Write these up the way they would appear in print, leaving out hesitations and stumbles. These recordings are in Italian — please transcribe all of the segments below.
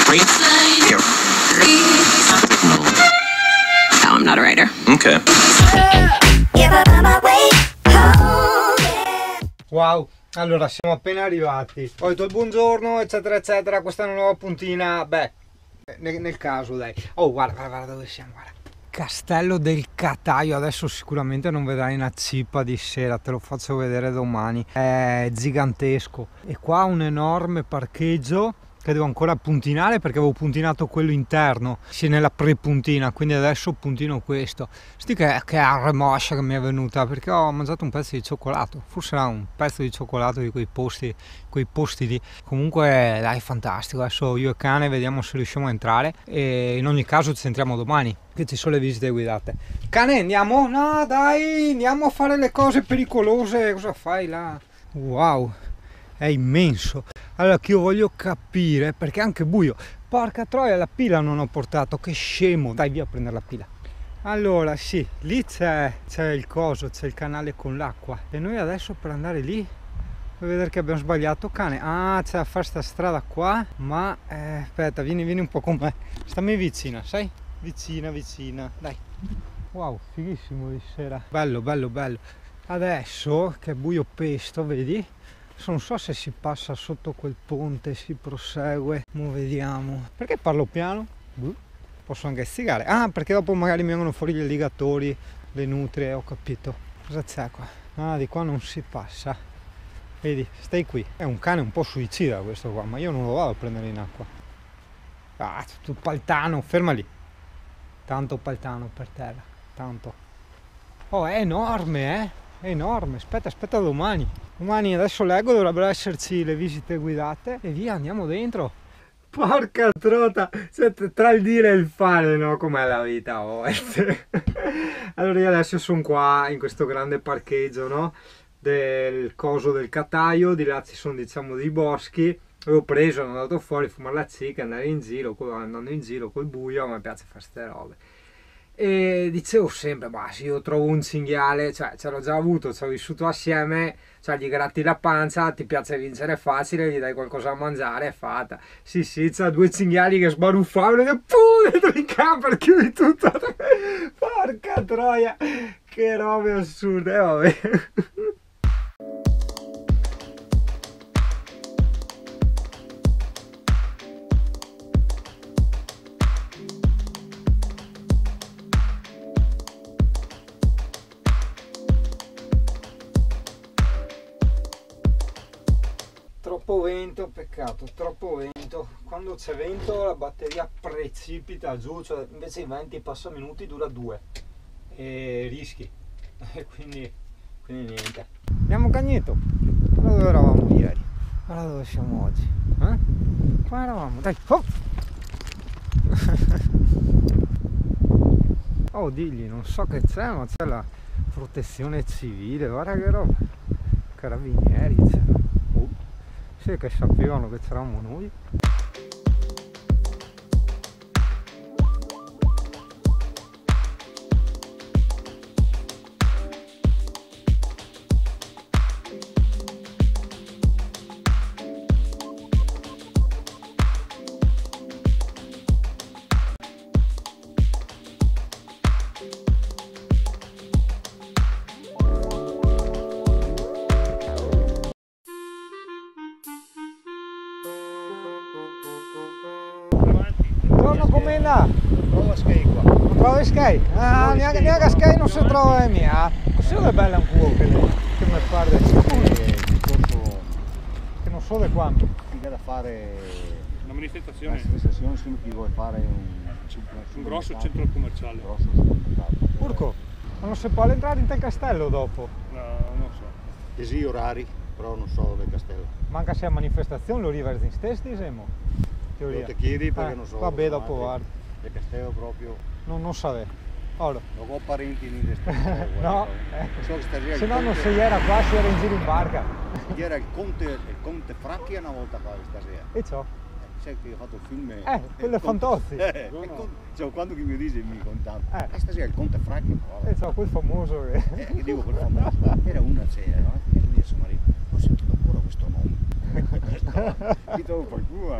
No, I'm not a writer. Ok. Wow, allora siamo appena arrivati. Ho detto il buongiorno, eccetera eccetera. Questa è una nuova puntina. Beh, nel caso dai. Oh, guarda dove siamo, guarda. Castello del Cataio. Adesso sicuramente non vedrai una zippa di sera, te lo faccio vedere domani. È gigantesco. E qua un enorme parcheggio che devo ancora puntinare, perché avevo puntinato quello interno, sì, nella pre-puntina, quindi adesso puntino questo. Sti che arremoscia che mi è venuta, perché ho mangiato un pezzo di cioccolato, forse era un pezzo di cioccolato di quei posti lì. Comunque dai, fantastico. Adesso io e cane vediamo se riusciamo a entrare, e in ogni caso ci entriamo domani, che ci sono le visite guidate. Cane, andiamo? No dai, andiamo a fare le cose pericolose. Cosa fai là? Wow, è immenso. Allora, che io voglio capire, perché è anche buio. Porca troia, la pila non ho portato, che scemo. Dai, via a prendere la pila. Allora, sì, lì c'è il coso, c'è il canale con l'acqua. E noi adesso per andare lì, vuoi vedere che abbiamo sbagliato, cane? Ah, c'è da fare sta strada qua. Ma, aspetta, vieni un po' con me. Stammi vicina, sai? Vicina, dai. Wow, fighissimo di sera. Bello. Adesso, che è buio pesto, vedi? Non so se si passa sotto quel ponte, si prosegue. Mo vediamo. Perché parlo piano? Posso anche stigare. Ah, perché dopo magari mi vengono fuori gli alligatori, le nutrie, ho capito. Cosa c'è qua? Ah, di qua non si passa. Vedi, stai qui. È un cane un po' suicida questo qua, ma io non lo vado a prendere in acqua. Ah, tutto paltano, ferma lì. Tanto paltano per terra, tanto. Oh, è enorme, È enorme. Aspetta domani. Domani, adesso leggo, dovrebbero esserci le visite guidate e via, andiamo dentro. Porca trota, cioè, tra il dire e il fare, no? Com'è la vita, oh. Allora io adesso sono qua in questo grande parcheggio, no? Del coso del Cataio, di là ci sono, diciamo, dei boschi. Avevo preso, sono andato fuori a fumare la zicca, andando in giro col buio, a me piace fare ste robe. E dicevo sempre, ma se io trovo un cinghiale, cioè ce l'ho già avuto, ci ho vissuto assieme, cioè gli gratti la pancia, ti piace vincere facile, gli dai qualcosa da mangiare, è fatta. Sì, c'ha due cinghiali che sbaruffavano e pum, dentro in camper, chiudi tutto. Porca troia, che robe assurde, vabbè. Troppo vento, peccato, troppo vento. Quando c'è vento la batteria precipita giù, cioè invece i 20 passaminuti dura 2 e rischi. E quindi niente. Andiamo Cagneto. Guarda dove eravamo ieri. Guarda dove siamo oggi. Qua eravamo, dai. Oh, oh digli, non so che c'è, ma c'è la protezione civile, guarda che roba. Carabinieri c'è. Sì, che sapevano che c'eravamo noi. Trova Sky qua. Non trovi Sky? Ah, neanche Sky non si trova mia. Così è bella un po' che mi pare che non so di quanto. Figa da fare Una manifestazione, solo chi vuole fare un grosso centro commerciale. Urco, ma non si può entrare in te castello dopo? No, non so. Desi orari, però non so dove castello. Manca sia manifestazione, lo riversi stesso, diciamo. Non ti chiedi perché non so. Vabbè, dopo guarda. Il castello proprio. Non sapevo. Allora. Non ho parenti in castello. No, so che stasera se no non si era qua, si era in giro in barca. Era il conte Fracchi una volta fa stasera. E ciò? Sai che ho fatto il film. Quello è Fantozzi. Cioè, quando mi dice mi contava. Stasera il conte Fracchi. E ciò, quel famoso che dico quel famoso. Era una sera, no? E mi dice marito, ho sentito ancora questo nome. Ti trovo qualcuno.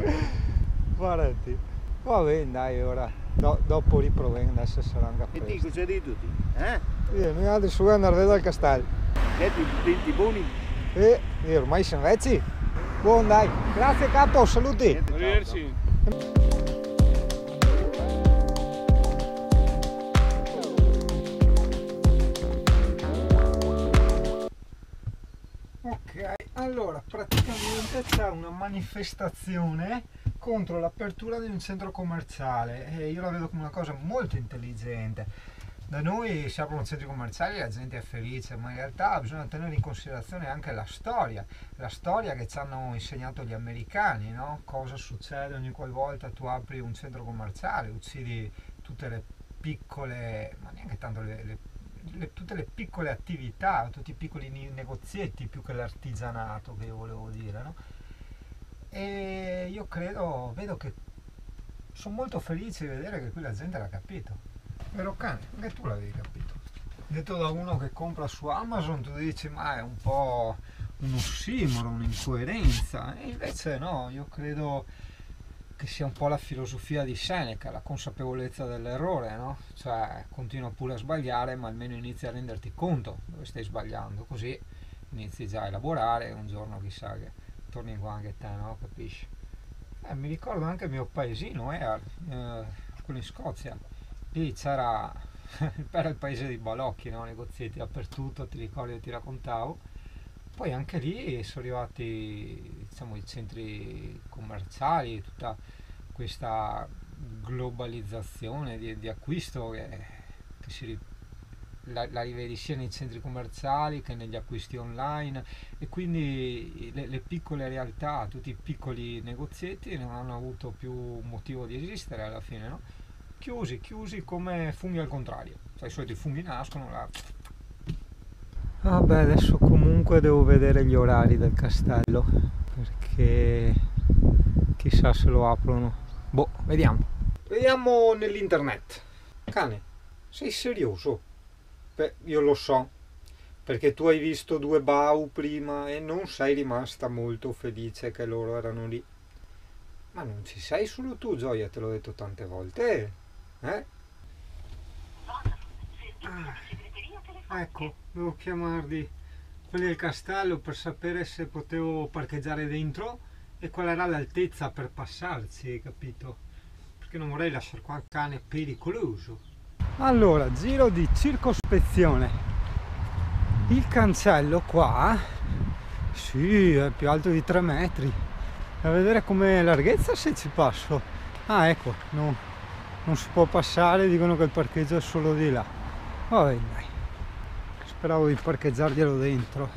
Guardati. Va bene, dai, ora. Dopo riproviamo, adesso saranno E presto. dico, c'è di tutti, eh? Noi adesso dobbiamo andare a vedere il castello. E ti buoni? E ormai siamo vecchi. Buon dai. Grazie capo, saluti. Arrivederci. Ok, allora praticamente c'è una manifestazione contro l'apertura di un centro commerciale e io la vedo come una cosa molto intelligente. Da noi si aprono centri commerciali e la gente è felice, ma in realtà bisogna tenere in considerazione anche la storia che ci hanno insegnato gli americani, no? Cosa succede ogni qualvolta tu apri un centro commerciale, uccidi tutte le piccole, ma neanche tanto tutte le piccole attività, tutti i piccoli negozietti più che l'artigianato, che io volevo dire, no? E io vedo che sono molto felice di vedere che qui la gente l'ha capito. Vero cane, anche tu l'avevi capito. Detto da uno che compra su Amazon, tu dici ma è un po' un ossimoro, un'incoerenza, e invece no, io credo che sia un po' la filosofia di Seneca, la consapevolezza dell'errore, no? Cioè continua pure a sbagliare, ma almeno inizi a renderti conto dove stai sbagliando, così inizi già a elaborare e un giorno chissà che torni qua anche te, no? Capisci? Mi ricordo anche il mio paesino, quello in Scozia. Lì c'era il paese dei balocchi, no? Negozietti dappertutto, ti ricordi che ti raccontavo. Poi anche lì sono arrivati, diciamo, i centri commerciali, tutta questa globalizzazione di acquisto la rivedi sia nei centri commerciali che negli acquisti online, e quindi le piccole realtà, tutti i piccoli negozietti non hanno avuto più motivo di esistere alla fine, no? Chiusi come funghi al contrario, cioè i soliti funghi nascono là. Vabbè, adesso comunque devo vedere gli orari del castello, perché chissà se lo aprono. Boh, vediamo nell'internet. Cane, sei serioso? Beh, io lo so, perché tu hai visto 2 bau prima e non sei rimasta molto felice che loro erano lì. Ma non ci sei solo tu, Gioia, te l'ho detto tante volte, eh? Ecco, devo chiamarli quelli del castello per sapere se potevo parcheggiare dentro e qual era l'altezza per passarci, capito? Perché non vorrei lasciare qua il cane pericoloso. Allora, giro di circospezione. Il cancello qua, sì, è più alto di 3 metri. A vedere come larghezza se ci passo. Ah, ecco, no, non si può passare, dicono che il parcheggio è solo di là. Va bene, dai. Speravo di parcheggiarglielo dentro.